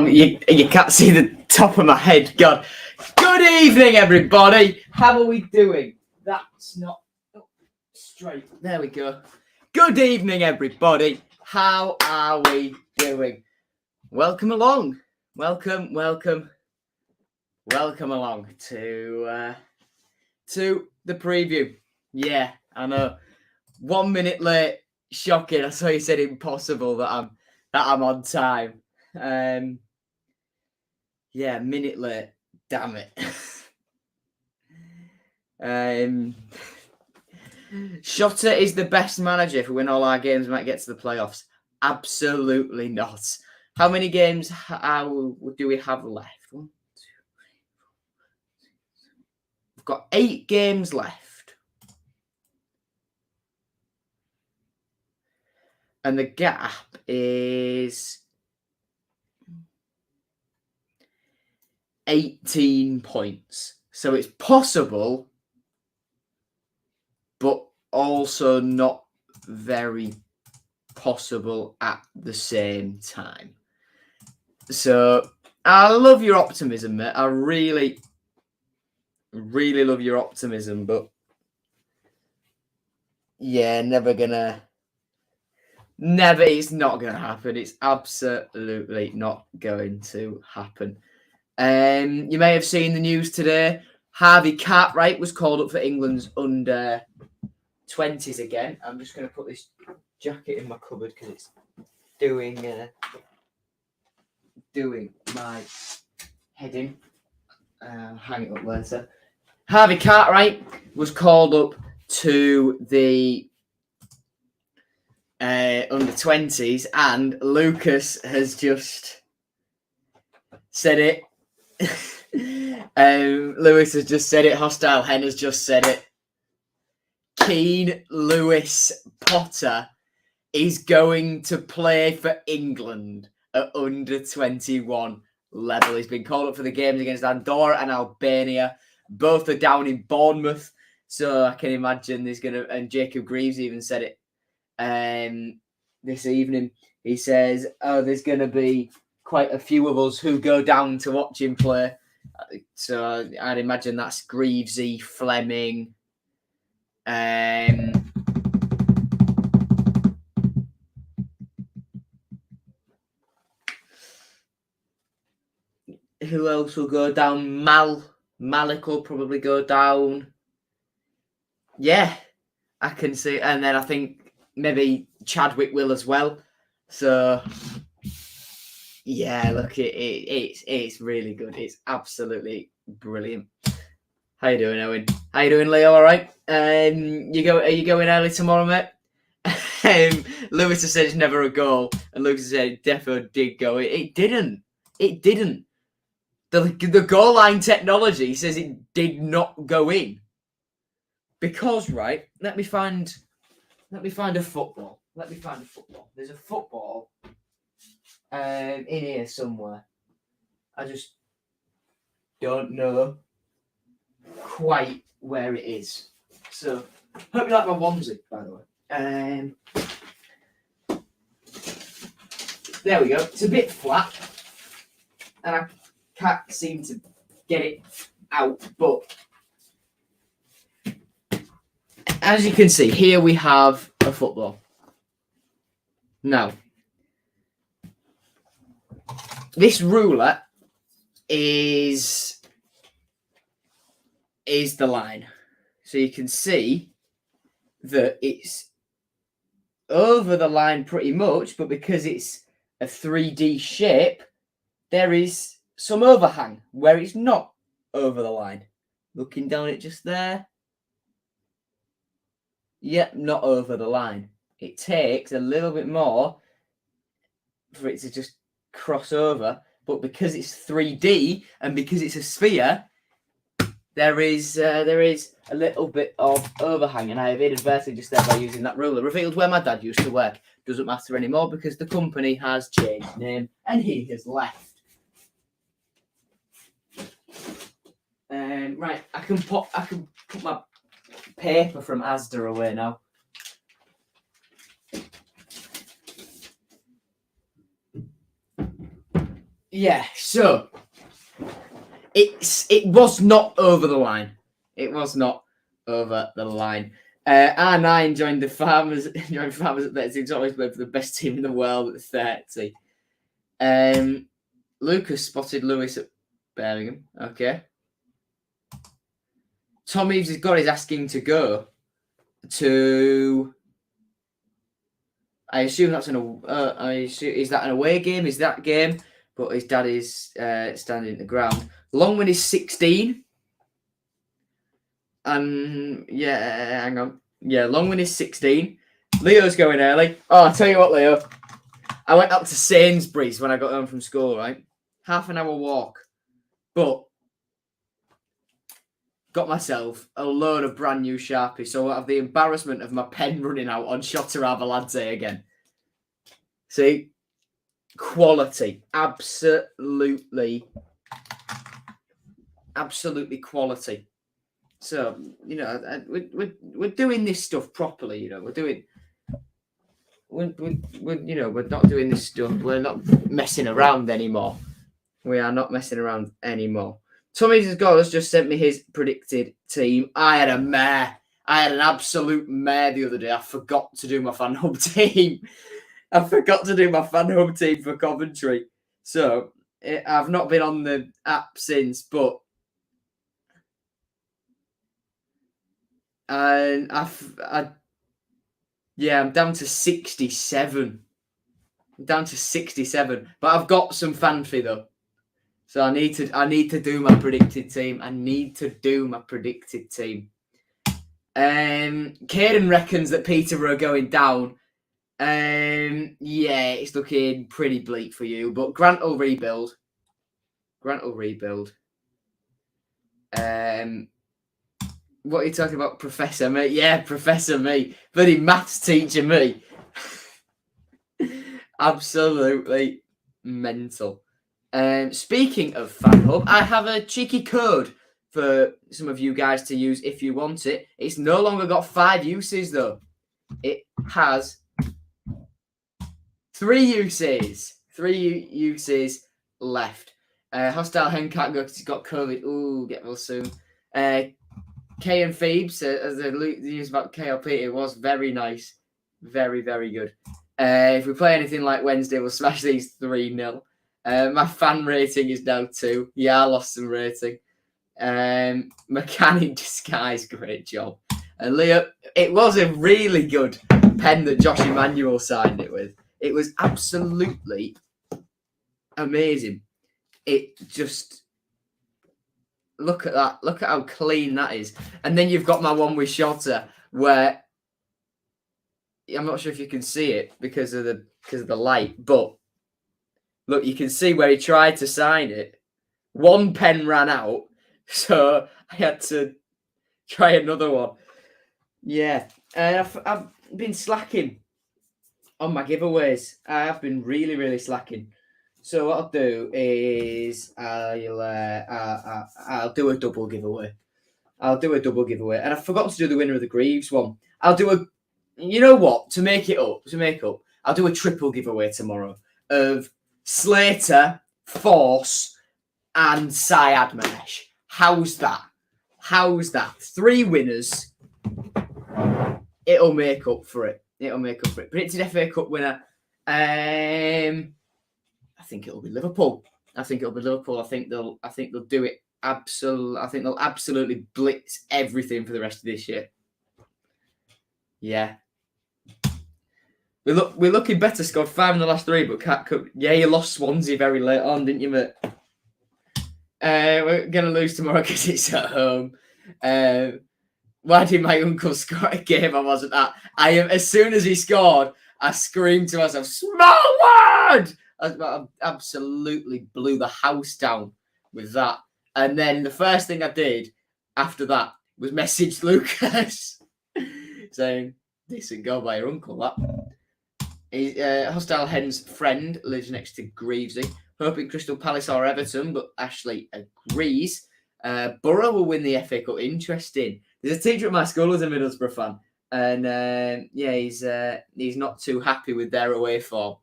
you can't see the top of my head. God. Good evening, everybody. How are we doing? That's not straight. There we go. Good evening, everybody. How are we doing? Welcome along. Welcome along to the preview. Yeah, I know. 1 minute late. Shocking. I saw you said impossible that I'm on time. Yeah, minute late. Damn it. Shotta is the best manager. If we win all our games, we might get to the playoffs. Absolutely not. How many games do we have left? 1, 2, 3, 4. We've got 8 games left. And the gap is 18 points. So it's possible, but also not very possible at the same time. So I love your optimism, mate. I really love your optimism, but yeah, it's not gonna happen. It's absolutely not going to happen. You may have seen the news today. Harvey Cartwright was called up for England's under 20s again. I'm just going to put this jacket in my cupboard because it's doing my head in. Hang it up later. Harvey Cartwright was called up to the under 20s, and Lucas has just said it. Lewis has just said it. Hostile Hen has just said it. Keane Lewis Potter is going to play for England at under 21 level. He's been called up for the games against Andorra and Albania. Both are down in Bournemouth, so I can imagine there's gonna. And Jacob Greaves even said it this evening. He says, "Oh, there's gonna be quite a few of us who go down to watch him play." So I'd imagine that's Greavesy, Fleming, who else will go down? Malik will probably go down. Yeah, I can see. And then I think maybe Chadwick will as well. So yeah, look, it's really good. It's absolutely brilliant. How you doing, Owen? How you doing, Leo? All right? Are you going early tomorrow, mate? Lewis has said it's never a goal, and Lucas said it definitely did go. It didn't. It didn't. The goal line technology says it did not go in. Because, right, let me find a football. There's a football in here somewhere. I just don't know quite where it is. So, hope you like my onesie, by the way. There we go. It's a bit flat, and I can't seem to get it out, but as you can see, here we have a football. Now, this ruler is the line. So you can see that it's over the line pretty much, but because it's a 3D shape, there is some overhang where it's not over the line. Looking down it just there. Yep, not over the line. It takes a little bit more for it to just cross over, but because it's 3D and because it's a sphere, there is a little bit of overhang, and I have inadvertently just there by using that ruler revealed where my dad used to work. Doesn't matter anymore because the company has changed name and he has left. Right, I can put my paper from Asda away now. Yeah, so it was not over the line. It was not over the line. R9 joined the Farmers. Joined Farmers at 30. He's always played for the best team in the world at 30. Lucas spotted Lewis at Birmingham. Okay. Tom Eaves has got his asking to go to. I assume that's is that an away game? Is that game? But his dad is standing at the ground. Longman is 16. And yeah, hang on. Yeah, Longman is 16. Leo's going early. Oh, I'll tell you what, Leo. I went up to Sainsbury's when I got home from school, right? Half an hour walk. But got myself a load of brand new Sharpies. So I have the embarrassment of my pen running out on Shota Avalanche again. See? Quality. Absolutely quality. So, you know, we're doing this stuff properly, you know. We're not doing this stuff. We're not messing around anymore. We are not messing around anymore. Tommy's goal has just sent me his predicted team. I had a mare. I had an absolute mare the other day. I forgot to do my FanHub team. I forgot to do my FanHub team for Coventry. So, I've not been on the app since, but and I'm down to 67. I'm down to 67, but I've got some fanfare though. So I need to do my predicted team. Caden reckons that Peterborough are going down. Yeah, it's looking pretty bleak for you, but Grant will rebuild. What are you talking about, Professor Me? Yeah, Professor Me. Bloody maths teacher me. Absolutely mental. Speaking of FanHub, I have a cheeky code for some of you guys to use if you want it. It's no longer got 5 uses, though. It has 3 uses. 3 uses left. Hostile Hen can't go because he's got COVID. Ooh, get well soon. K and Phoebes, as the news about KLP, it was very nice. Very, very good. If we play anything like Wednesday, we'll smash these 3-0. My fan rating is now 2. Yeah, I lost some rating. McCann in disguise, great job. And Leo, it was a really good pen that Josh Emmanuel signed it with. It was absolutely amazing. It just... Look at that. Look at how clean that is. And then you've got my one with Shota where I'm not sure if you can see it because of the light, but look, you can see where he tried to sign it. One pen ran out, so I had to try another one. Yeah, I've been slacking on my giveaways. I have been really, really slacking. So what I'll do is I'll do a double giveaway. And I forgot to do the winner of the Greaves one. I'll do a, you know what? To make up, I'll do a triple giveaway tomorrow of Slater, Force, and Syadmanesh. How's that? 3 winners. It'll make up for it. Predicted FA Cup winner. I think it'll be Liverpool. I think they'll do it. I think they'll absolutely blitz everything for the rest of this year. Yeah. We're looking better. Scored 5 in the last 3, but can't cook. Yeah, you lost Swansea very late on, didn't you, mate? We're gonna lose tomorrow because it's at home. Why did my uncle score a game I wasn't at? As soon as he scored, I screamed to myself, "Small word!" I absolutely blew the house down with that. And then the first thing I did after that was message Lucas saying, "Decent goal by your uncle, that." Hostile Hen's friend lives next to Greavesy. Hoping Crystal Palace or Everton, but Ashley agrees. Borough will win the FA Cup. Interesting. There's a teacher at my school who's a Middlesbrough fan. And he's not too happy with their away form.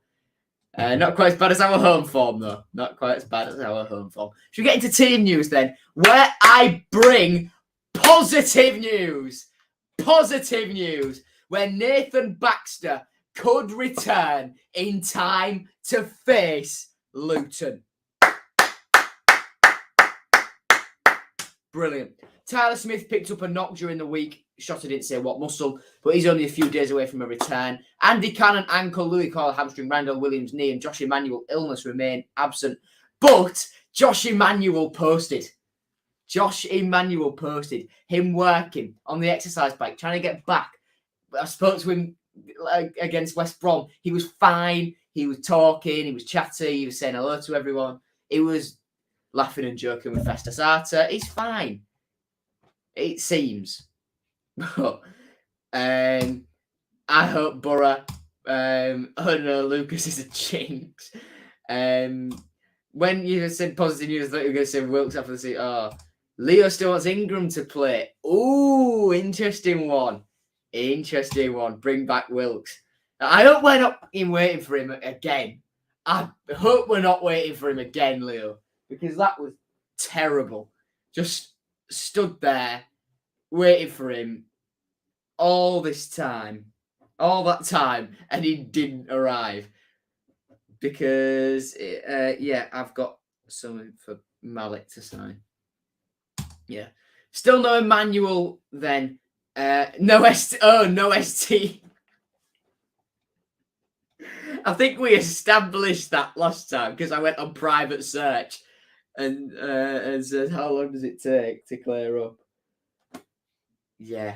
Not quite as bad as our home form, though. Not quite as bad as our home form. Should we get into team news then? Where I bring positive news. Positive news. Where Nathan Baxter could return in time to face Luton. Brilliant. Tyler Smith picked up a knock during the week. Shotter didn't say what muscle, but he's only a few days away from a return. Andy Cannon, ankle, Louis Coyle, hamstring, Randall Williams, knee, and Josh Emmanuel, illness remain absent. But Josh Emmanuel posted him working on the exercise bike, trying to get back. I spoke to him against West Brom. He was fine. He was talking. He was chatty. He was saying hello to everyone. He was laughing and joking with Festus Arter. He's fine. It seems. I hope Borough. Oh no, Lucas is a jinx. When you said positive news, I thought you were going to say Wilkes after the season. Oh, Leo still wants Ingram to play. Ooh, interesting one. Bring back Wilkes. I hope we're not waiting for him again. I hope we're not waiting for him again, Leo, because that was terrible. Just stood there waiting for him all that time, and he didn't arrive. Because, I've got something for Malik to sign. Yeah. Still no Emmanuel then. No ST. I think we established that last time because I went on private search and said, how long does it take to clear up? Yeah.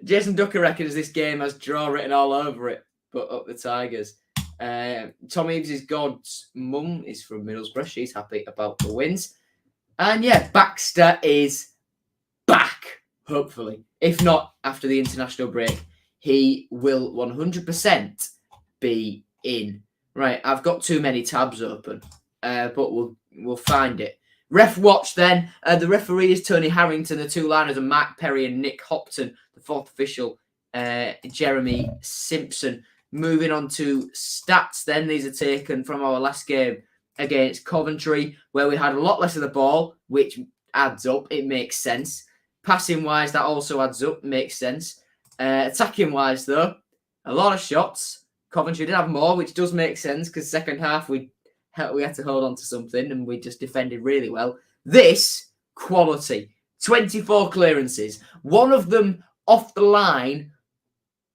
Jason Ducker reckons this game has draw written all over it, but up the Tigers. Tom Eves' God's mum is from Middlesbrough. She's happy about the wins. And Baxter is back, hopefully. If not, after the international break, he will 100% be in. Right, I've got too many tabs open, but we'll find it. Ref watch then. The referee is Tony Harrington. The two liners are Mark Perry and Nick Hopton. The fourth official, Jeremy Simpson. Moving on to stats then. These are taken from our last game against Coventry, where we had a lot less of the ball, which adds up. It makes sense. Passing-wise, that also adds up. Makes sense. Attacking-wise, though, a lot of shots. Coventry did have more, which does make sense, because second half we had to hold on to something, and we just defended really well. This, quality. 24 clearances. One of them off the line,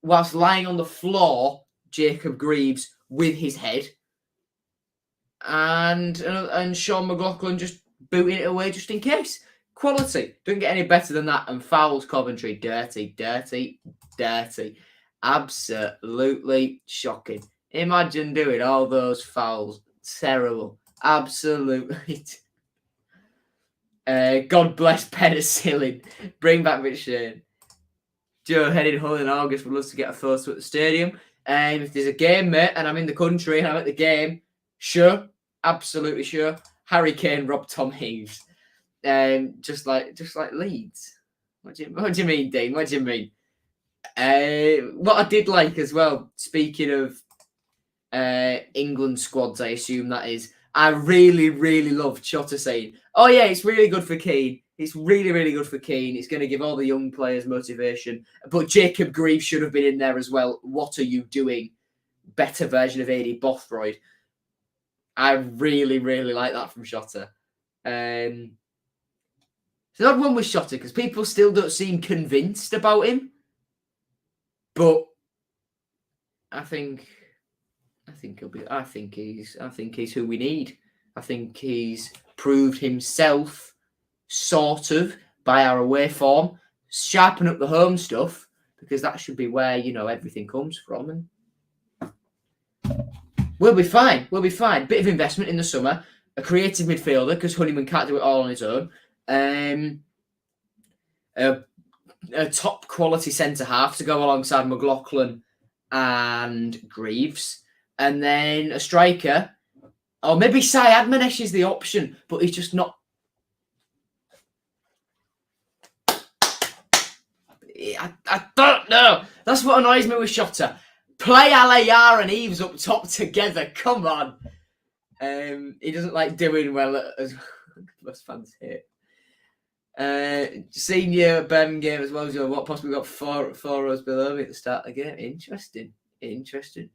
whilst lying on the floor, Jacob Greaves with his head. And Sean McLaughlin just booting it away just in case. Quality. Don't get any better than that. And fouls Coventry. Dirty. Absolutely shocking. Imagine doing all those fouls. Terrible. Absolutely. God bless penicillin. Bring back McShane. Joe heading home in August. Would love to get a photo at the stadium. If there's a game, mate, and I'm in the country and I'm at the game, sure. Absolutely sure. Harry Kane robbed Tom Heaves. Just like Leeds. What do you mean, Dean? What do you mean? What I did like as well, speaking of England squads, I assume that is, I really, really loved Shotter saying, oh yeah, it's really good for Keane. It's really, really good for Keane. It's going to give all the young players motivation. But Jacob Greaves should have been in there as well. What are you doing? Better version of AD Bothroyd. I really, really like that from Shotter. It's an odd one with Shotter because people still don't seem convinced about him. But I think he's who we need. I think he's proved himself sort of by our away form. Sharpen up the home stuff because that should be where, everything comes from. And we'll be fine. Bit of investment in the summer. A creative midfielder because Honeyman can't do it all on his own. A top quality centre half to go alongside McLaughlin and Greaves. And then a striker. Or maybe Syed Manesh is the option, but he's just not. I don't know. That's what annoys me with Shotter. Play Alayar and Eves up top together. Come on. He doesn't like doing well as most fans hate. Senior Birmingham game as well as what possibly got four rows below me at the start of the game. Interesting.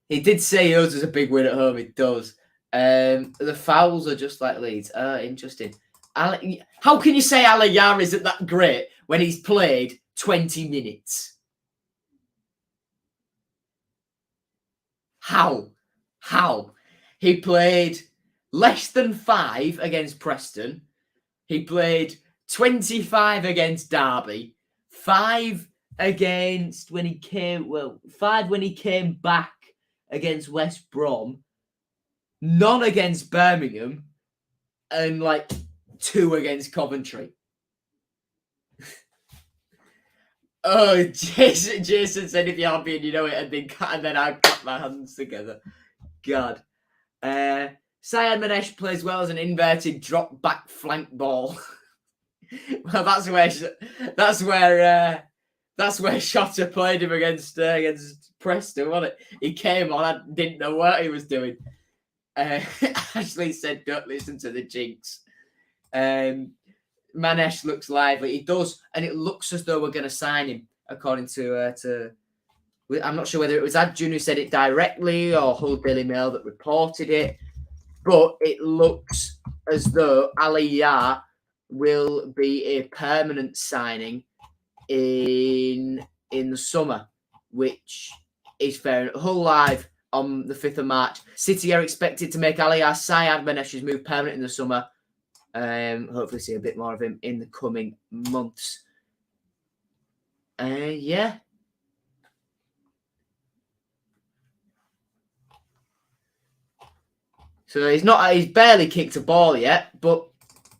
He did say us is a big win at home. It does. The fouls are just like Leeds. Interesting. How can you say Alayar isn't that great when he's played 20 minutes? How? He played less than 5 against Preston. He played 25 against Derby. 5 against when he came... 5 when he came back against West Brom. None against Birmingham. And 2 against Coventry. Oh, Jason said if you're happy and you know it, and then I clap my hands together. God. Syed Manesh plays well as an inverted drop back flank ball. Well, that's where Shotter played him against Preston, wasn't it? He came on, I didn't know what he was doing. Ashley said, "Don't listen to the jinx." Manesh looks lively. He does, and it looks as though we're going to sign him, according to. I'm not sure whether it was Adjun who said it directly or Hull Daily Mail that reported it, but it looks as though Alayar will be a permanent signing in the summer, which is fair. Hull Live on the 5th of March. City are expected to make Alayar Syed Manesh's move permanent in the summer. Hopefully see a bit more of him in the coming months. Yeah. So he's barely kicked a ball yet, but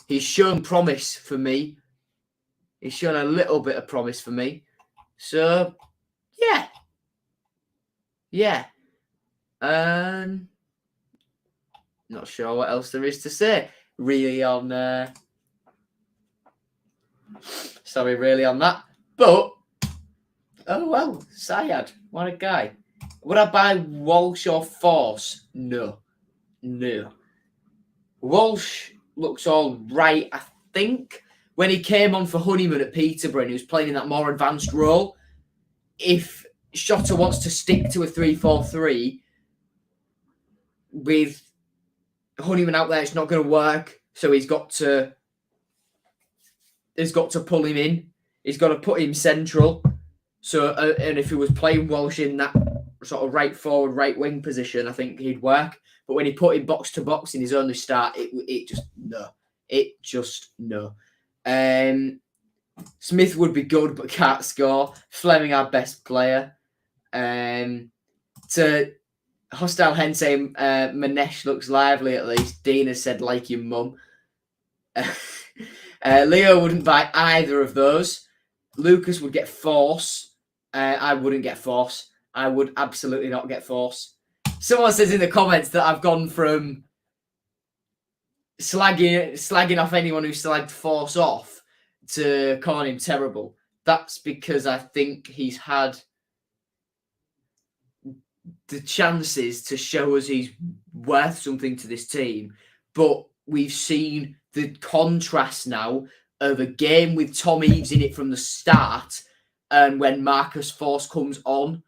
he's shown promise for me. He's shown a little bit of promise for me. So, yeah. Not sure what else there is to say. Really on that. But, oh well, Syed, what a guy. Would I buy Walsh or Force? No. Walsh looks all right, I think. When he came on for Honeyman at Peterborough and he was playing in that more advanced role, if Shotter wants to stick to a 3-4-3 with Honeyman out there, it's not going to work. So he's got to pull him in. He's got to put him central. So and if he was playing Walsh in that sort of right forward, right wing position, I think he'd work. But when he put him box to box in his only start, it just no. Smith would be good but can't score. Fleming our best player. To Hostile Hen saying Manesh looks lively at least. Dina said like your mum. Leo wouldn't buy either of those. Lucas would get Force. I wouldn't get Force. I would absolutely not get Force. Someone says in the comments that I've gone from slagging off anyone who slagged Force off to calling him terrible. That's because I think he's had the chances to show us he's worth something to this team. But we've seen the contrast now of a game with Tom Eaves in it from the start, and when Marcus Force comes on,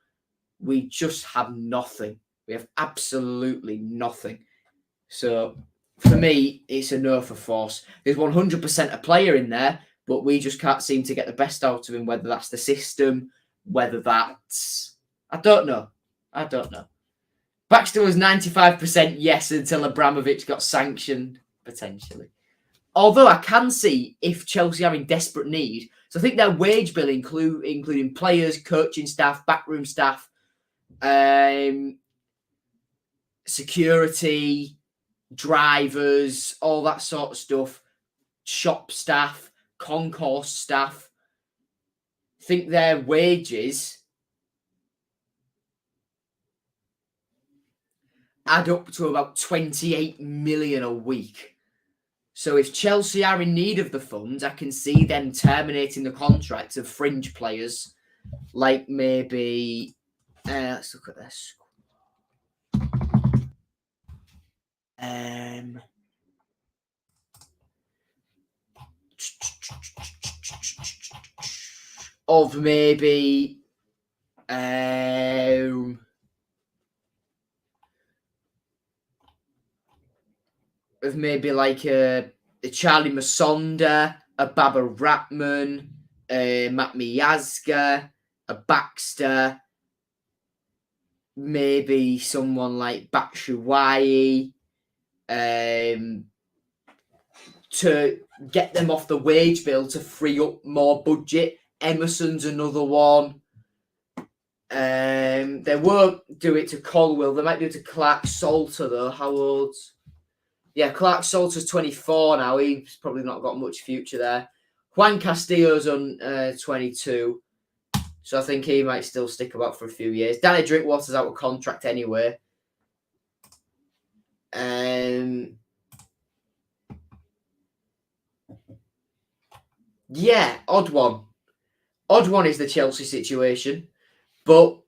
we just have nothing. We have absolutely nothing. So for me, it's a no for Force. There's 100% a player in there, but we just can't seem to get the best out of him, whether that's the system, whether that's... I don't know. Baxter was 95% yes until Abramovich got sanctioned, potentially. Although I can see if Chelsea are in desperate need. So I think their wage bill, including players, coaching staff, backroom staff, security, drivers, all that sort of stuff, shop staff, concourse staff, I think their wages add up to about 28 million a week. So if Chelsea are in need of the funds, I can see them terminating the contracts of fringe players like maybe let's look at this. Of maybe like a Charlie Masonda, a Baba Ratman, Matt Miazga, a Baxter, maybe someone like Batshuayi, to get them off the wage bill to free up more budget. Emerson's another one. They won't do it to Colwell. They might do it to Clark Salter, though. How old? Yeah, Clark Salter's 24 now. He's probably not got much future there. Juan Castillo's on 22. So I think he might still stick about for a few years. Danny Drinkwater's out of contract anyway. Yeah, odd one. Odd one is the Chelsea situation. But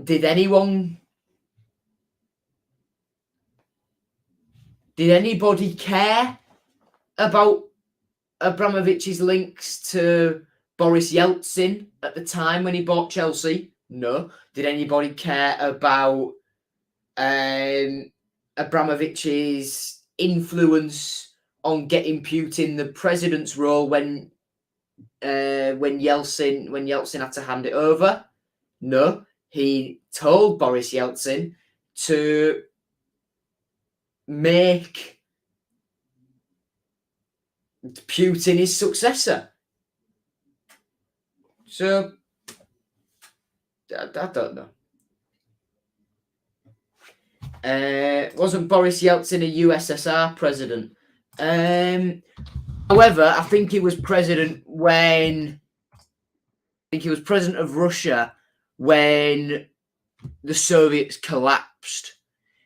did anybody care about Abramovich's links to Boris Yeltsin at the time when he bought Chelsea? No. Did anybody care about Abramovich's influence on getting Putin the president's role when Yeltsin had to hand it over? No. He told Boris Yeltsin to make Putin his successor. So, I don't know. Wasn't Boris Yeltsin a USSR president? However, I think he was president of Russia when the Soviets collapsed.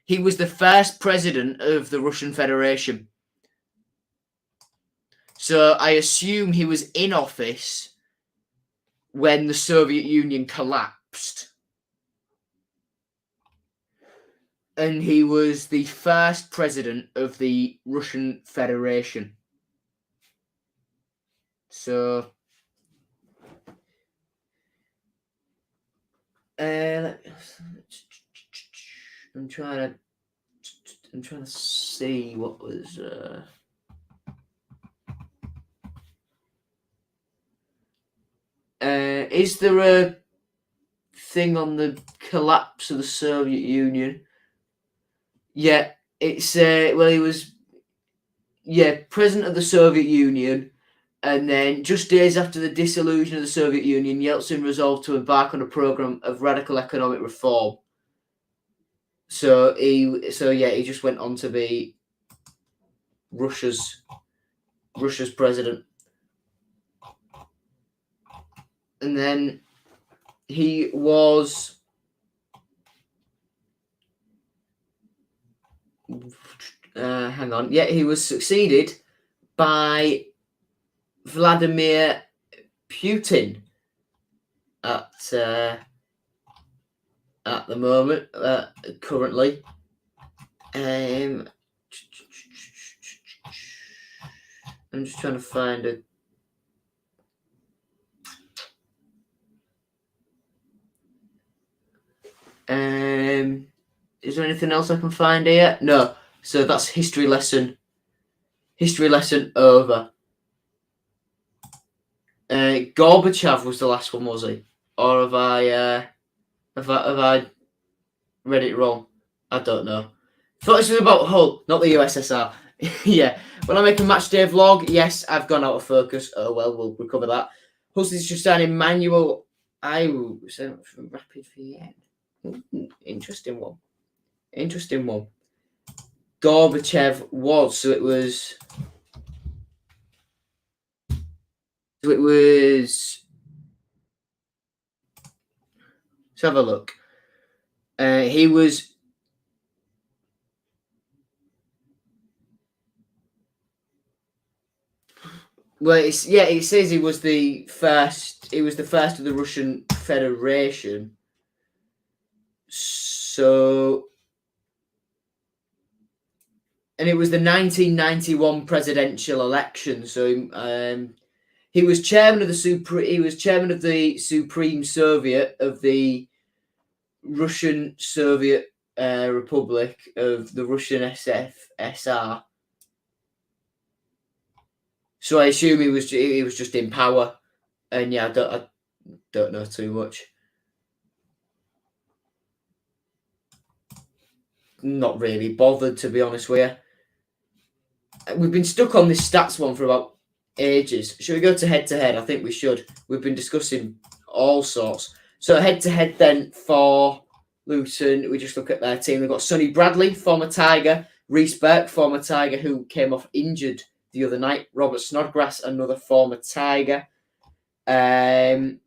He was the first president of the Russian Federation. So I assume he was in office when the Soviet Union collapsed. And he was the first president of the Russian Federation. So, I'm trying to see what was. Is there a thing on the collapse of the Soviet Union? Yeah, it's well, he was president of the Soviet Union, and then just days after the dissolution of the Soviet Union, Yeltsin resolved to embark on a program of radical economic reform. So he just went on to be Russia's president, and then he was. Hang on. Yeah, he was succeeded by Vladimir Putin at the moment, currently. I'm just trying to find a. Is there anything else I can find here? No. So that's history lesson. History lesson over. Gorbachev was the last one, was he? Or have I read it wrong? I don't know. Thought this was about Hull, not the USSR. Yeah. When I make a Matchday vlog, yes, I've gone out of focus. Oh well, we'll recover that. Hull's just signing Manuel. I will send from Rapid VN. Interesting one. Gorbachev was. So it was. Let's have a look. He was. Well, it says he was the first. He was the first of the Russian Federation. So, and it was the 1991 presidential election. So, he was chairman of the Supreme Soviet of the Russian Soviet Republic of the Russian SFSR. So I assume he was just in power, and yeah, I don't know too much. Not really bothered, to be honest with you. We've been stuck on this stats one for about ages. Should we go to head? I think we should. We've been discussing all sorts. So head to head then for Luton, we just look at their team. They've got Sonny Bradley, former Tiger, Reece Burke, former Tiger, who came off injured the other night, Robert Snodgrass, another former Tiger. Elijah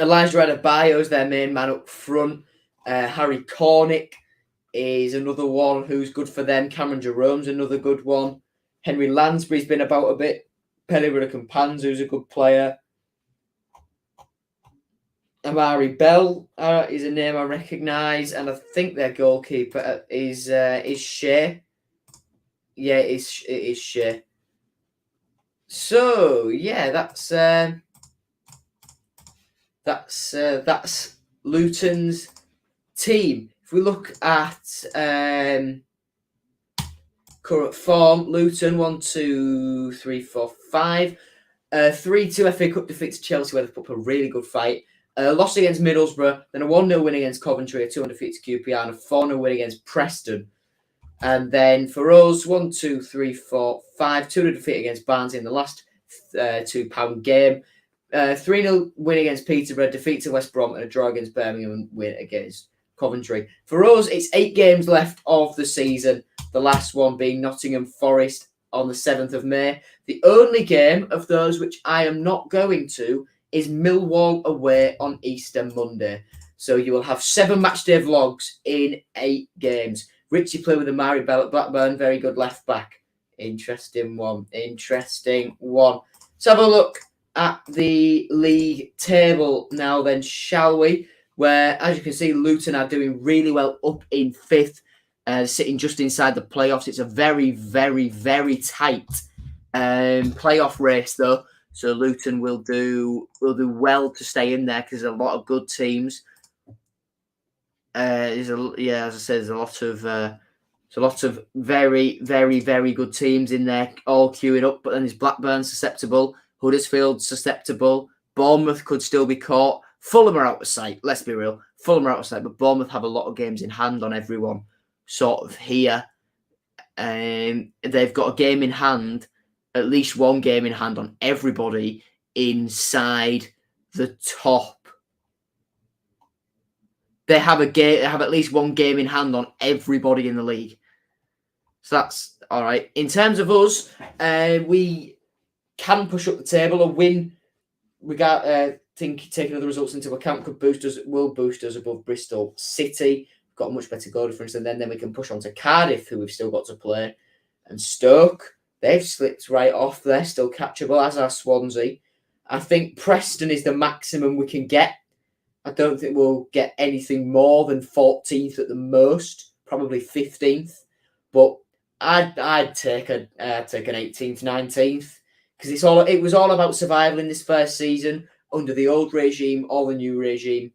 Adebayo's their main man up front. Harry Cornick is another one who's good for them. Cameron Jerome's another good one. Henry Lansbury's been about a bit. Pele Campanzo's a good player. Amari Bell is a name I recognise, and I think their goalkeeper is Shea. Yeah, it is Shea. So yeah, that's Luton's team. If we look at current form, Luton 1, 2, 3, 4, 5. 3-2 FA Cup defeat to Chelsea, where they put up a really good fight. Loss against Middlesbrough, then a 1-0 win against Coventry, a 2-1 defeat to QPR, and a 4-0 win against Preston. And then for us, 1, 2, 3, 4, 5, 2-0 defeat against Barnsley in the last £2 game. 3-0 win against Peterborough, defeat to West Brom, and a draw against Birmingham, and win against Coventry. For us, it's 8 games left of the season, the last one being Nottingham Forest on the 7th of May. The only game of those which I am not going to is Millwall away on Easter Monday. So you will have 7 matchday vlogs in 8 games. Richie played with Amari Bell at Blackburn, very good left back. Interesting one. Let's have a look at the league table now then, shall we? Where, as you can see, Luton are doing really well up in 5th, sitting just inside the playoffs. It's a very, very, very tight playoff race, though. So Luton will do well to stay in there because there's a lot of good teams. As I said, there's a lot of very, very, very good teams in there, all queuing up. But then there's Blackburn susceptible, Huddersfield susceptible, Bournemouth could still be caught. Fulham are out of sight. Let's be real, Fulham are out of sight, but Bournemouth have a lot of games in hand on everyone. Sort of here, they've got a game in hand, at least one game in hand on everybody inside the top. They have at least one game in hand on everybody in the league. So that's all right. In terms of us, we can push up the table. A win, taking other results into account, will boost us above Bristol City. Got a much better goal difference, and then we can push on to Cardiff, who we've still got to play, and Stoke. They've slipped right off. They're still catchable, as are Swansea. I think Preston is the maximum we can get. I don't think we'll get anything more than 14th at the most, probably 15th. But I'd take an 18th, 19th, because it was all about survival in this first season under the old regime or the new regime,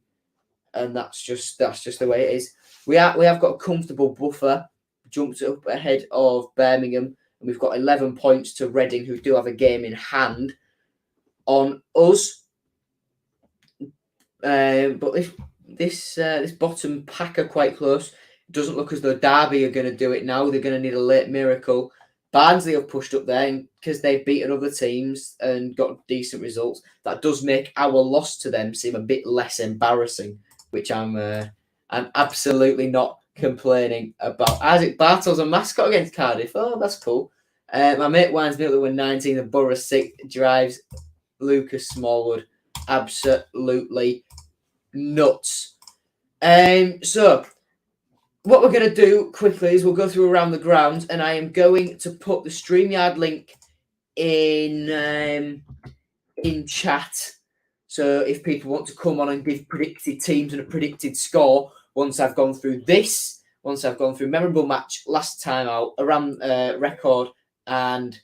and that's just the way it is. We have got a comfortable buffer, jumped up ahead of Birmingham, and we've got 11 points to Reading, who do have a game in hand on us. But this bottom pack are quite close. It doesn't look as though Derby are going to do it now. They're going to need a late miracle. Barnsley have pushed up there because they've beaten other teams and got decent results. That does make our loss to them seem a bit less embarrassing, which I'm absolutely not complaining about. Isaac Bartels, a mascot against Cardiff. Oh, that's cool. My mate winds me up to win 19. The Borough 6 drives Lucas Smallwood absolutely nuts. So what we're going to do quickly is we'll go through around the ground, and I am going to put the StreamYard link in chat. So if people want to come on and give predicted teams and a predicted score, once I've gone through this, once I've gone through memorable match last time out, around record and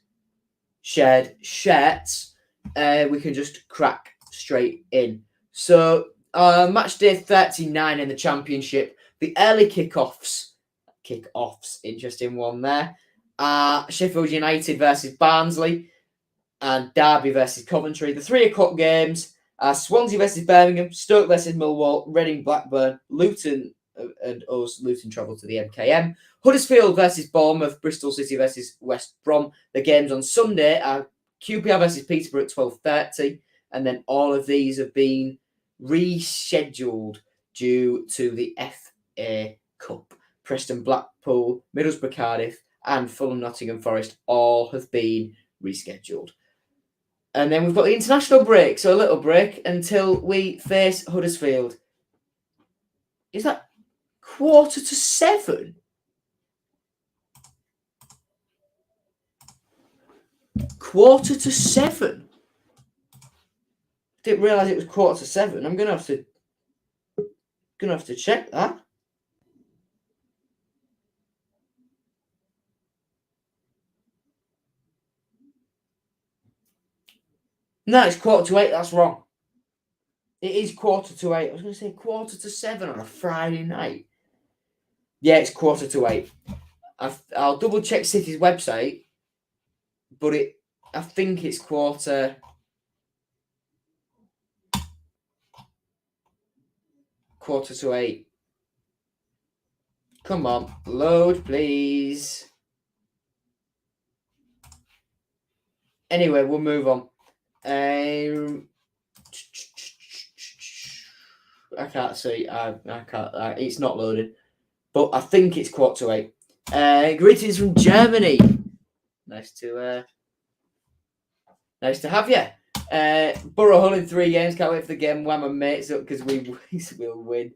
shared shirts, we can just crack straight in. So match day 39 in the championship, the early kickoffs, interesting one there. Sheffield United versus Barnsley and Derby versus Coventry. The 3 o'clock games are Swansea versus Birmingham, Stoke versus Millwall, Reading Blackburn, Luton and us. Luton travel to the MKM. Huddersfield versus Bournemouth, Bristol City versus West Brom. The games on Sunday are QPR versus Peterborough at 12:30, and then all of these have been rescheduled due to the FA Cup. Preston Blackpool, Middlesbrough Cardiff, and Fulham Nottingham Forest all have been rescheduled. And then we've got the international break, so a little break until we face Huddersfield. Is that 6:45? 6:45? Didn't realise it was 6:45. I'm gonna have to check that. No, it's 7:45. That's wrong. It is 7:45. I was going to say 7:45 on a Friday night. Yeah, it's 7:45. I'll double check City's website, but I think it's 7:45. Come on, load, please. Anyway, we'll move on. I can't see. I can't. It's not loaded, but I think it's 7:45. Greetings from Germany. Nice to have you. Borough Hull in 3 games. Can't wait for the game. Wham and mates up because we will win.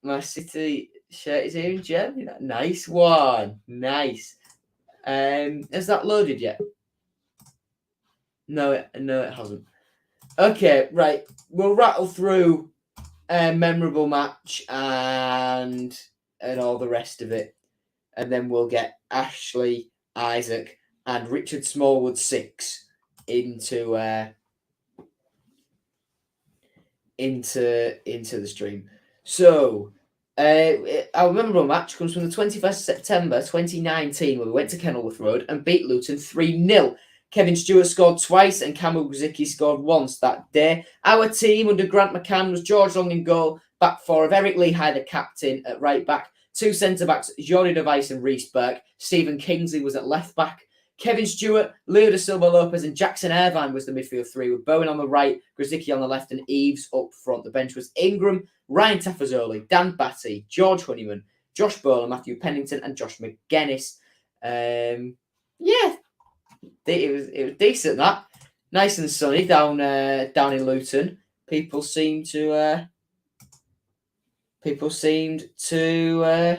My City shirt is here in Germany. Nice one. Nice. Has that loaded yet? No, it hasn't. Okay, right. We'll rattle through a memorable match and all the rest of it, and then we'll get Ashley, Isaac, and Richard Smallwood 6 into the stream. So our memorable match comes from the 21st September 2019, where we went to Kenilworth Road and beat Luton 3-0. Kevin Stewart scored twice and Kamil Grzycki scored once that day. Our team under Grant McCann was George Long in goal, back 4 of Eric Lehigh, the captain, at right back. 2 centre-backs, Jordi Device and Reece Burke. Stephen Kingsley was at left back. Kevin Stewart, Leo da Silva Lopez and Jackson Irvine was the midfield 3, with Bowen on the right, Grzycki on the left and Eves up front. The bench was Ingram, Ryan Tafazoli, Dan Batty, George Honeyman, Josh Bowler, Matthew Pennington and Josh McGuinness. It was decent, that. Nice and sunny down in Luton. People seemed to enjoy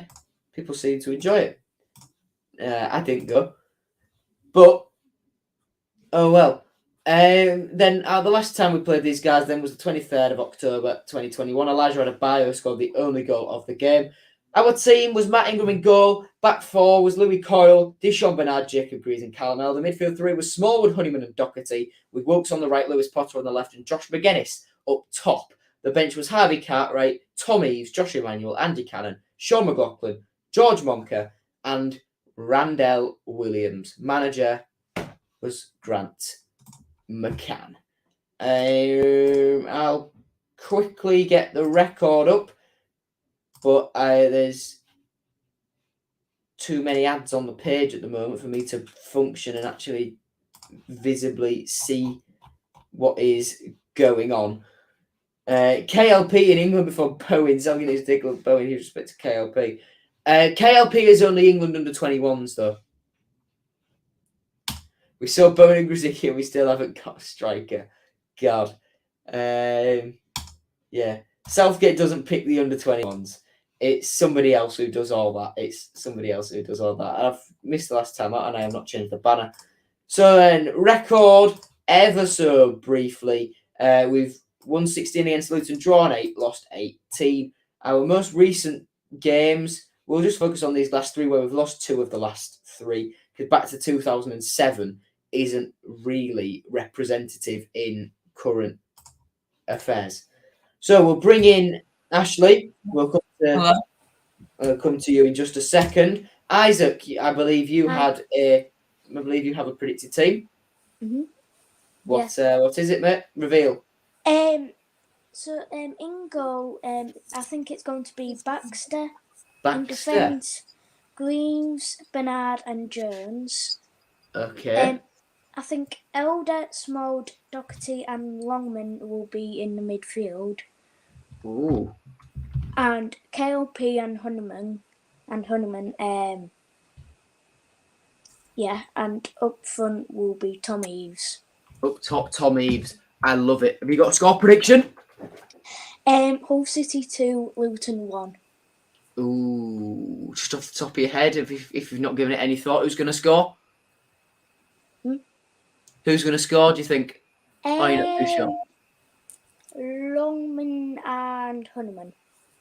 it. I didn't go, but oh well. Then the last time we played these guys then was the 23rd of October 2021. Elijah Adebayo scored the only goal of the game. Our team was Matt Ingram in goal. Back 4 was Louis Coyle, Dishon Bernard, Jacob Greaves and Callum. The midfield 3 was Smallwood, Honeyman and Doherty, with Wilkes on the right, Lewis Potter on the left and Josh McGuinness up top. The bench was Harvey Cartwright, Tom Eves, Josh Emanuel, Andy Cannon, Sean McLaughlin, George Monker and Randell Williams. Manager was Grant McCann. I'll quickly get the record up, but there's too many ads on the page at the moment for me to function and actually visibly see what is going on. KLP in England before Bowen. So I'm going to dig up Bowen with respect to KLP. KLP is only England under 21s though. We saw Bowen and Grzycki and we still haven't got a striker. God. Yeah. Southgate doesn't pick the under 21s. It's somebody else who does all that. I've missed the last time out and I have not changed the banner. So then, record ever so briefly. We've won 16 against Luton, drawn 8, lost 18. Our most recent games, we'll just focus on these last 3 where we've lost 2 of the last 3. Because back to 2007 isn't really representative in current affairs. So we'll bring in Ashley. We'll come to you in just a second. Isaac, I believe you have a predicted team. Mm-hmm. What is it, mate? Reveal. So in goal, I think it's going to be Baxter. Baxter. In defence, Greaves, Bernard, and Jones. Okay. I think Elder, Smold, Doherty, and Longman will be in the midfield. Ooh. And KLP and Hunneman, and up front will be Tom Eaves. Up top, Tom Eaves. I love it. Have you got a score prediction? Hull City 2, Luton 1. Ooh, just off the top of your head, if you've not given it any thought, who's going to score? Who's going to score, do you think? You're not too sure. Longman and Hunneman.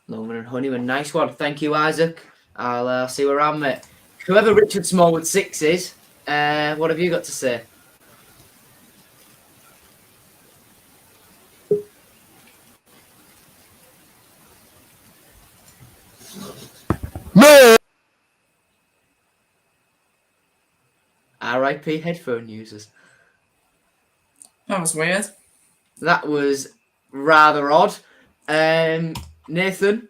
Longman and Honeyman. Nice one. Thank you, Isaac. I'll see where I'm at. Whoever Richard Smallwood 6 is, what have you got to say? No. RIP headphone users. That was weird. That was rather odd. Nathan?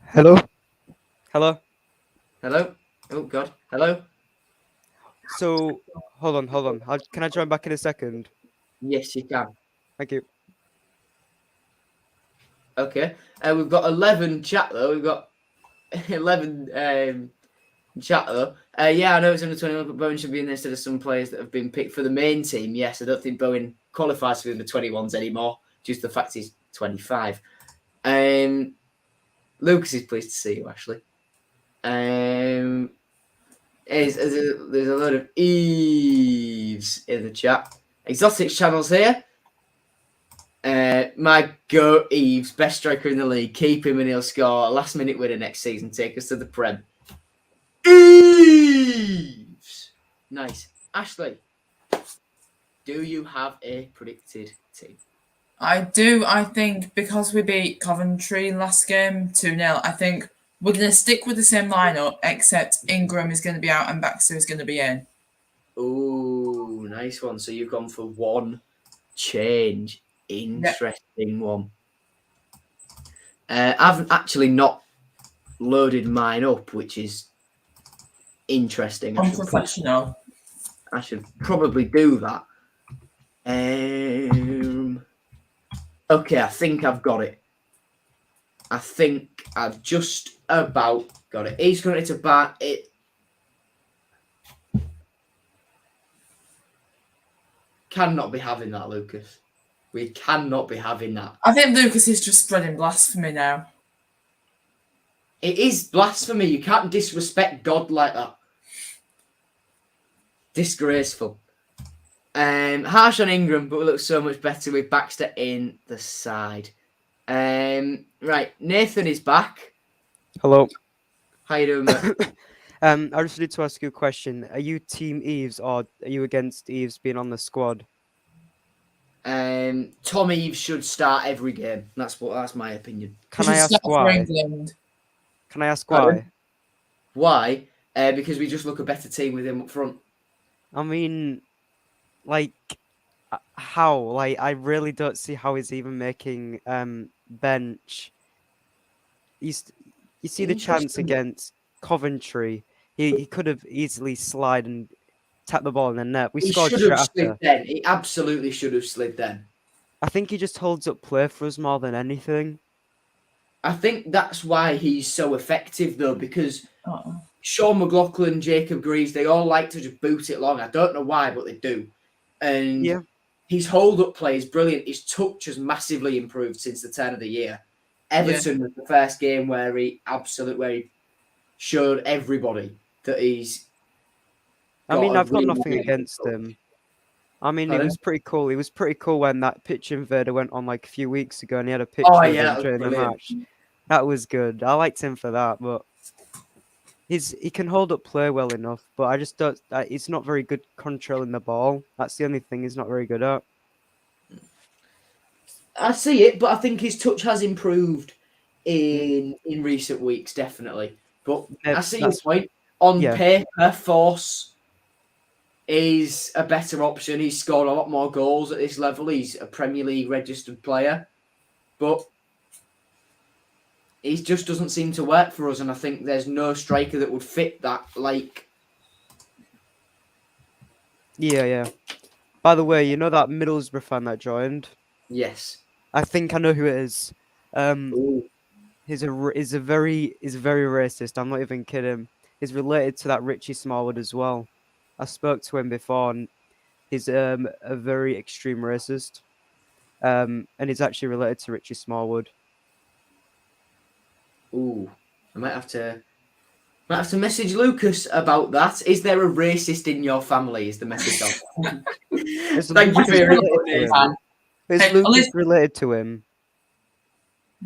Hello? Hello? Hello? Oh, God. Hello? So, hold on. Can I join back in a second? Yes, you can. Thank you. Okay. We've got 11 chat, though. We've got 11 chat, though. Yeah, I know it's under 21, but Bowen should be in there instead of some players that have been picked for the main team. Yes, I don't think Bowen qualifies for the 21s anymore, due to the fact he's 25. Lucas is pleased to see you, Ashley. There's a load of Eves in the chat. Exotic channels here. My go Eves, best striker in the league. Keep him and he'll score a last minute winner next season. Take us to the Prem. Eves! Nice. Ashley, do you have a predicted team? I do. I think because we beat Coventry last game 2-0, I think we're going to stick with the same lineup, except Ingram is going to be out and Baxter is going to be in. Ooh, nice one. So you've gone for one change. Interesting one. I've actually not loaded mine up, which is interesting. Unprofessional. I should probably do that. Okay, I think I've got it. I think I've just about got it. He's going to bat it. Cannot be having that, Lucas. We cannot be having that. I think Lucas is just spreading blasphemy now. It is blasphemy. You can't disrespect God like that. Disgraceful. Harsh on Ingram, but we look so much better with Baxter in the side. Right, Nathan is back. Hello. How you doing, mate? I just need to ask you a question. Are you Team Eves or are you against Eves being on the squad? Tom Eves should start every game. That's my opinion. Can I ask why? Can I ask why? Why? Because we just look a better team with him up front. I mean, like, how? Like, I really don't see how he's even making bench. You see the chance against Coventry. He could have easily slid and tapped the ball in the net. We scored straight after. Slid then. He absolutely should have slid then. I think he just holds up play for us more than anything. I think that's why he's so effective, though, because Sean McLaughlin, Jacob Greaves, they all like to just boot it long. I don't know why, but they do. And his hold-up play is brilliant. His touch has massively improved since the turn of the year. Everton was the first game where he showed everybody that he's I mean, a I've got really, nothing really good against coach. him. I mean, it Pardon? was pretty cool. It was pretty cool when that pitch invader went on like a few weeks ago, and he had a Oh picture of yeah, him that was during the brilliant. match. That was good. I liked him for that, but he can hold up play well enough. But I just don't. He's not very good controlling the ball. That's the only thing he's not very good at. I see it, but I think his touch has improved in recent weeks, definitely. But I see your point. On yeah. paper, Force is a better option. He's scored a lot more goals at this level. He's a Premier League registered player, but he just doesn't seem to work for us. And I think there's no striker that would fit that. Like, Yeah. By the way, you know that Middlesbrough fan that joined? yes. I think I know who it is. Ooh. He's very racist. I'm not even kidding. He's related to that Richie Smallwood as well. I spoke to him before, and he's a very extreme racist. And he's actually related to Richie Smallwood. Ooh. I might have to message Lucas about that. Is there a racist in your family? Is the message on? Is Thank you Lucas for your related input, to him? Nathan. Is Hey, Lucas listen- related to him?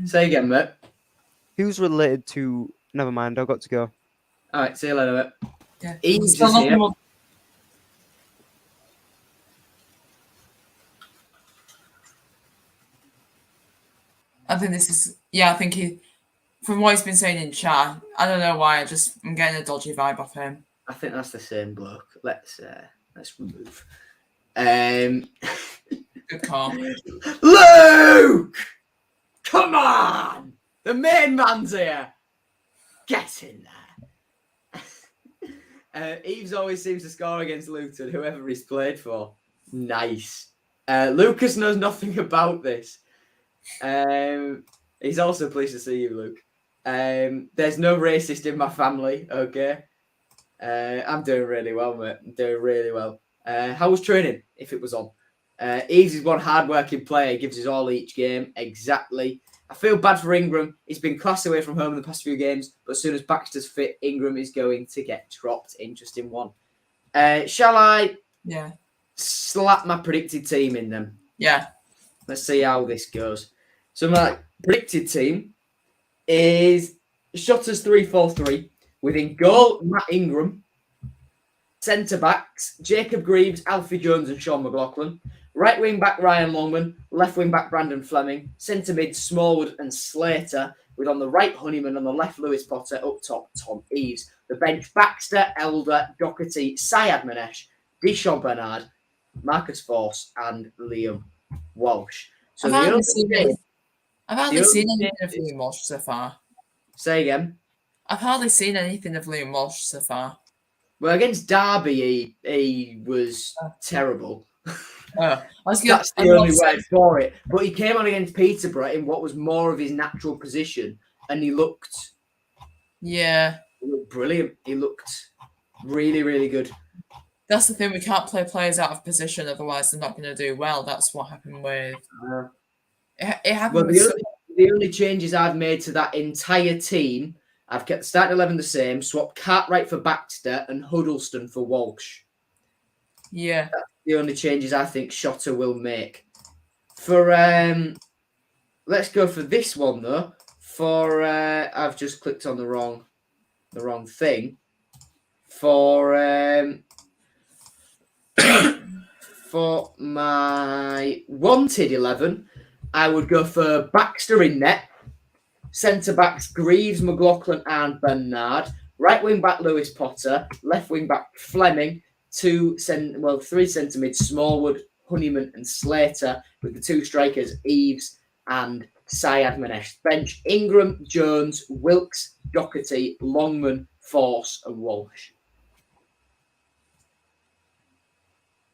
Say again, mate. Who's related to? Never mind. I've got to go. All right, see you later, mate. Yeah. Eames Still is nothing here. more- I think this is, I think he, from what he's been saying in chat, I don't know why, I'm getting a dodgy vibe off him. I think that's the same bloke. Let's remove. Good call. Luke, come on! The main man's here. Get in there. Eves always seems to score against Luton, whoever he's played for. Nice. Lucas knows nothing about this. He's also pleased to see you, Luke. There's no racist in my family, okay? I'm doing really well, mate. I'm doing really well. How was training, if it was on? Eves is one hard-working player. He gives his all each game. Exactly. I feel bad for Ingram. He's been class away from home in the past few games, but as soon as Baxter's fit, Ingram is going to get dropped. Interesting one. Shall I slap my predicted team in them? Yeah. Let's see how this goes. So my predicted team is Shotters 3-4-3 with in goal Matt Ingram, centre backs Jacob Greaves, Alfie Jones, and Sean McLaughlin. Right wing back Ryan Longman, left wing back Brandon Fleming, centre mid Smallwood and Slater, with on the right Honeyman, on the left Lewis Potter, up top Tom Eves. The bench Baxter, Elder, Doherty, Syed Manesh, Dishon Bernard, Marcus Force, and Liam Walsh. So I've hardly seen anything of Liam Walsh so far. Say again. I've hardly seen anything of Liam Walsh so far. Well, against Derby, he was terrible. That's the only word for it. But he came on against Peterborough in what was more of his natural position, and he looked brilliant. He looked really, really good. That's the thing. We can't play players out of position, otherwise they're not going to do well. That's what happened with. It happened. Well, the only changes I've made to that entire team, I've kept the starting 11 the same, swapped Cartwright for Baxter and Huddleston for Walsh. Yeah. That's the only changes I think Shotter will make. For let's go for this one though. For I've just clicked on the wrong thing. For for my wanted 11, I would go for Baxter in net, centre backs Greaves, McLaughlin, and Bernard. Right wing back Lewis Potter, left wing back Fleming, three centre mid Smallwood, Honeyman, and Slater, with the two strikers Eves and Syed Manesh. Bench Ingram, Jones, Wilkes, Doherty, Longman, Force, and Walsh.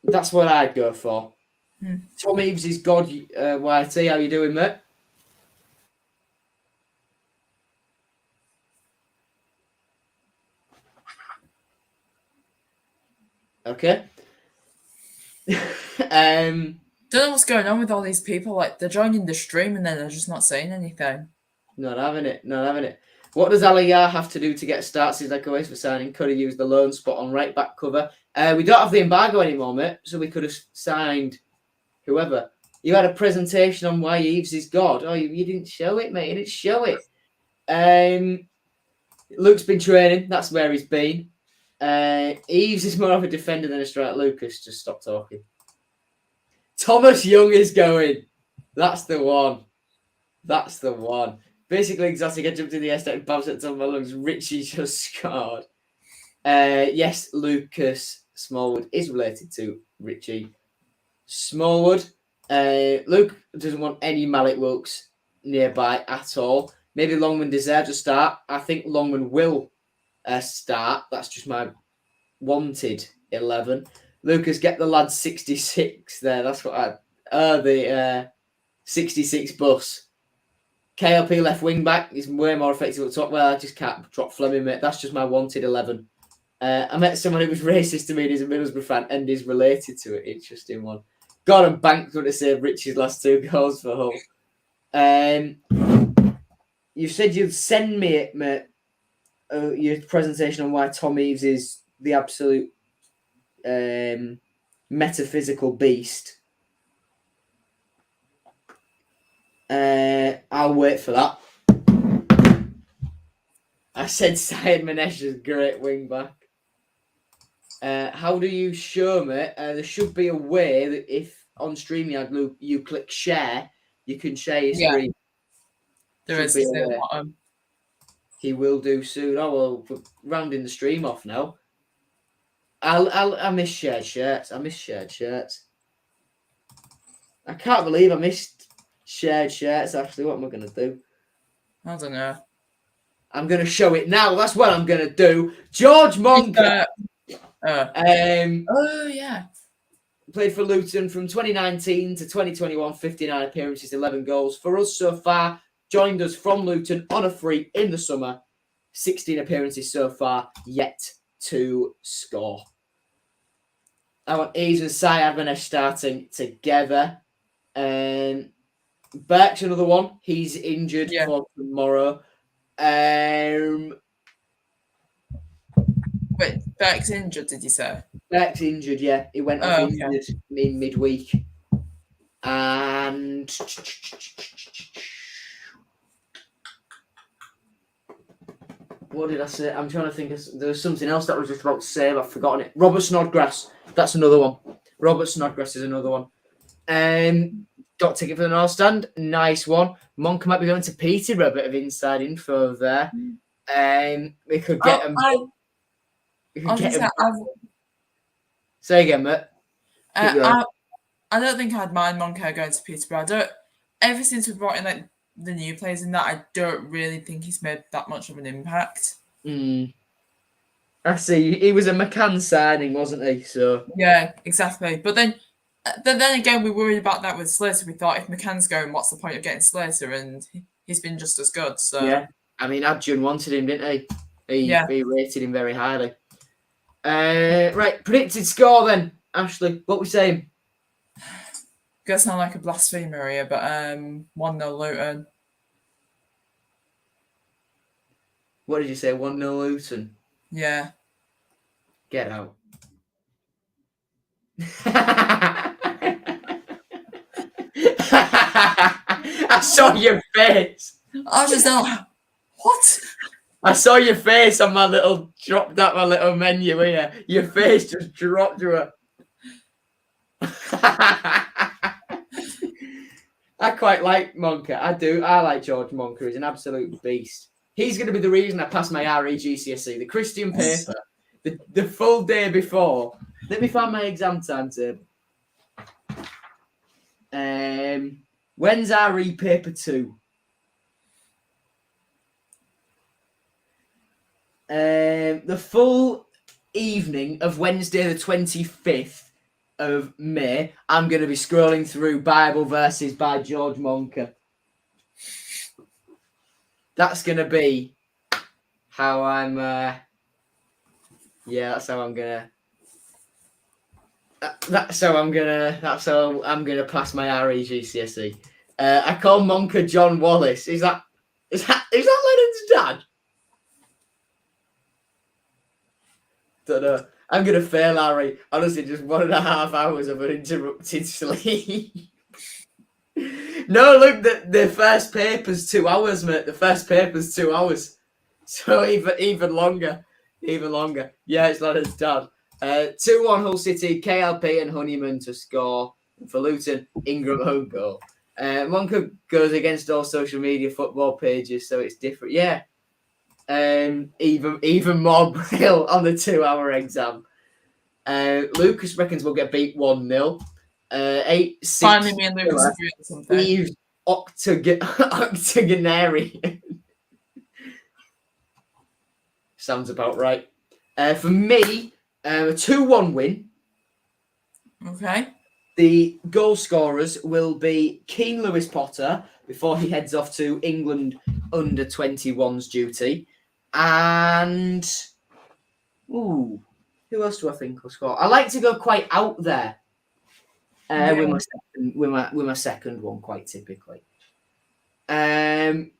That's what I'd go for. Tom Eves is God. YT, how you doing, mate? Okay. Don't know what's going on with all these people. Like, they're joining the stream and then they're just not saying anything. Not having it. What does Aliyah have to do to get a start? Seems like a waste for signing. Could have used the loan spot on right back cover. We don't have the embargo anymore, mate, so we could have signed whoever. You had a presentation on why Eves is God. Oh, you didn't show it, mate. You didn't show it. Luke's been training. That's where he's been. Eves is more of a defender than a striker. Lucas, just stop talking. Thomas Young is going. That's the one. That's the one. Basically, exotic. I jumped in the air, started bouncing at the top of my lungs. Richie just scored. Yes, Lucas Smallwood is related to Richie Smallwood. Luke doesn't want any Malik Wilkes nearby at all. Maybe Longman deserves a start. I think Longman will start. That's just my wanted 11. Lucas, get the lad 66 there. That's what I... the 66 bus. KLP left wing back is way more effective at top. Well, I just can't drop Fleming, mate. That's just my wanted 11. I met someone who was racist to me and he's a Middlesbrough fan and is related to it. Interesting one. God, and Banks would have saved Richie's last 2 goals for Hull. You said you'd send me it, mate. Your presentation on why Tom Eves is the absolute metaphysical beast. I'll wait for that. I said Syed Manesh is a great wing back. How do you show me? There should be a way that if on StreamYard you click share, you can share your screen. There is at the bottom. He will do soon. Oh well, we're rounding the stream off now. I miss shared shirts. I can't believe I missed shared shirts. Actually, what am I gonna do? I don't know. I'm gonna show it now. That's what I'm gonna do. George Monk. Oh yeah. Played for Luton from 2019 to 2021, 59 appearances, 11 goals. For us so far, joined us from Luton on a free in the summer. 16 appearances so far, yet to score. I want Eves and Syed Manesh starting together. Berk's another one. He's injured for tomorrow. Wait, Berk's injured, did you say? Berk's injured, yeah. He went off injured in midweek. And what did I say? I'm trying to think. There was something else that I was just about to say, but I've forgotten it. Robert Snodgrass. That's another one. Robert Snodgrass is another one. Got a ticket for the North Stand. Nice one. Monk might be going to Peterborough. A bit of inside info there. We could get him. Say again, mate. I don't think I'd mind Monk going to Peterborough. Ever since we brought in like the new players in that, I don't really think he's made that much of an impact. I see. He was a McCann signing, wasn't he? So yeah, exactly. But then again, we worried about that with Slater. We thought if McCann's going, what's the point of getting Slater? And he's been just as good. So yeah, I mean, Adjun wanted him, didn't he? He rated him very highly. Right, predicted score then, Ashley. What we saying? Gonna sound like a blasphemer here, but 1-0 Luton. What did you say? 1-0 Luton. Yeah. Get out. I saw your face. I was just like, what? I saw your face on my little menu here. Your face just dropped to her. I quite like Monka. I do. I like George Monka. He's an absolute beast. He's going to be the reason I passed my RE GCSE. The Christian paper, the full day before. Let me find my exam timetable. When's RE paper 2? The full evening of Wednesday the 25th of May, I'm going to be scrolling through Bible verses by George Monka. That's going to be how I'm... that's how I'm going to... That's how I'm going to pass my RE GCSE. I call Monka John Wallace. Is that Lennon's dad? Don't know. I'm gonna fail, Harry. Honestly, just 1.5 hours of uninterrupted sleep. No, look, the first paper's 2 hours, mate. The first paper's 2 hours. So even longer. Even longer. Yeah, it's not as dad. 2-1 Hull City, KLP and Honeyman to score. For Luton, Ingram home goal. Monka goes against all social media football pages, so it's different. Yeah. Even more Brill on the 2-hour exam. Lucas reckons we'll get beat 1-0. 8-6. Finally, me and Lucas agree on something. Eve's octogenarian. Sounds about right. For me, a 2-1 win. Okay. The goal scorers will be Keane Lewis Potter before he heads off to England under 21's duty. And who else do I think will score? I like to go quite out there with my second one, quite typically. I'm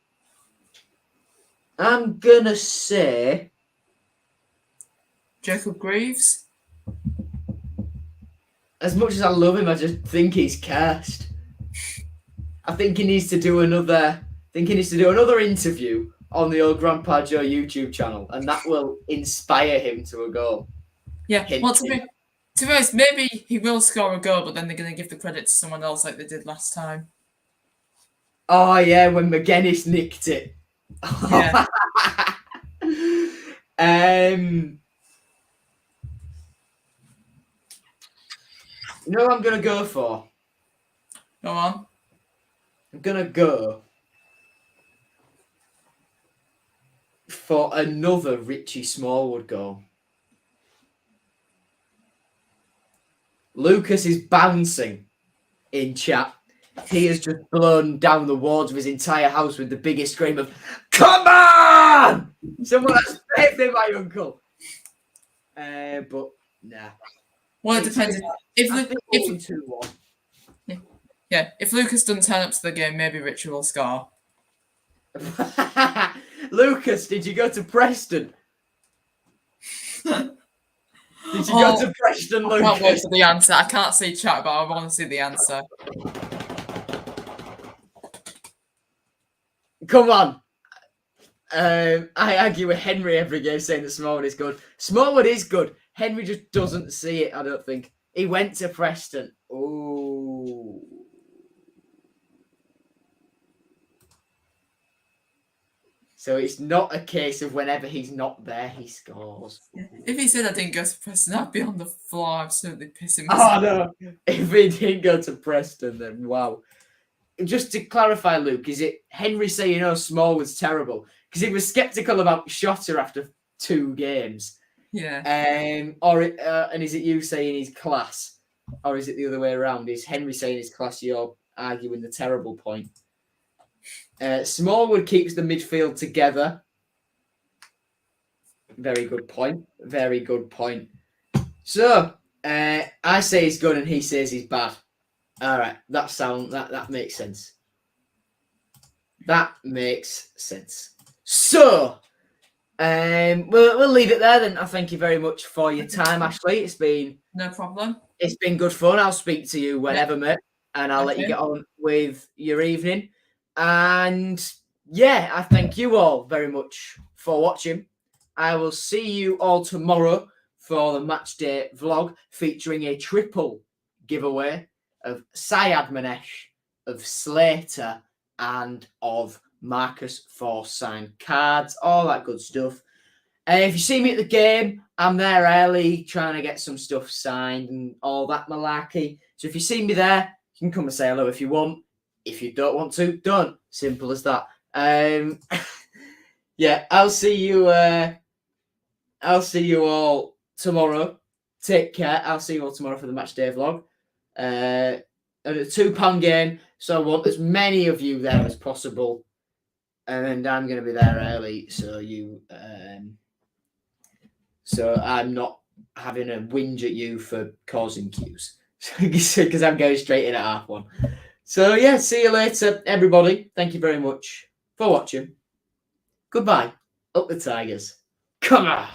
gonna say Jacob Greaves. As much as I love him, I just think he's cursed. I think he needs to do another. Interview on the old Grandpa Joe YouTube channel, and that will inspire him to a goal. Yeah. Well, to be honest, maybe he will score a goal, but then they're going to give the credit to someone else like they did last time. Oh yeah, when McGuinness nicked it. Yeah. You know what I'm going to go for? Go on. I'm going to go for another Richie Smallwood goal. Lucas is bouncing in chat. He has just blown down the walls of his entire house with the biggest scream of, "Come on! Someone has faith in my uncle." But nah. Well, it depends. If 2-1. if Lucas doesn't turn up to the game, maybe Richard will score. Lucas, did you go to Preston? Did you go to Preston, I can't wait Lucas? for the answer. I can't see chat, but I want to see the answer. Come on. I argue with Henry every game saying that Smallwood is good. Smallwood is good. Henry just doesn't see it, I don't think. He went to Preston. Ooh. So it's not a case of whenever he's not there, he scores. If he said I didn't go to Preston, I'd be on the floor absolutely pissing myself. Oh, no. If he didn't go to Preston, then wow. Just to clarify, Luke, is it Henry saying, "Oh, Smallwood's terrible"? Because he was sceptical about Shotter after 2 games. Yeah. And is it you saying he's class? Or is it the other way around? Is Henry saying he's class, you're arguing the terrible point? Smallwood keeps the midfield together. Very good point. Very good point. So, I say he's good and he says he's bad. All right, that makes sense. That makes sense. So, we'll leave it there then. I thank you very much for your time, Ashley. It's been No problem. It's been good fun. I'll speak to you whenever, mate, and I'll let you Okay. get on with your evening. And yeah, I thank you all very much for watching. I will see you all tomorrow for the Matchday vlog featuring a triple giveaway of Syed Manesh, of Slater, and of Marcus for signed cards, all that good stuff. If you see me at the game, I'm there early trying to get some stuff signed and all that malarkey. So if you see me there, you can come and say hello if you want. If you don't want to, don't. Simple as that. Yeah, I'll see you all tomorrow. Take care. I'll see you all tomorrow for the Matchday vlog. And a £2 game, so I want as many of you there as possible. And I'm going to be there early, so so I'm not having a whinge at you for causing queues, because I'm going straight in at 1:30. So yeah, see you later, everybody. Thank you very much for watching. Goodbye. Up the Tigers. Come on.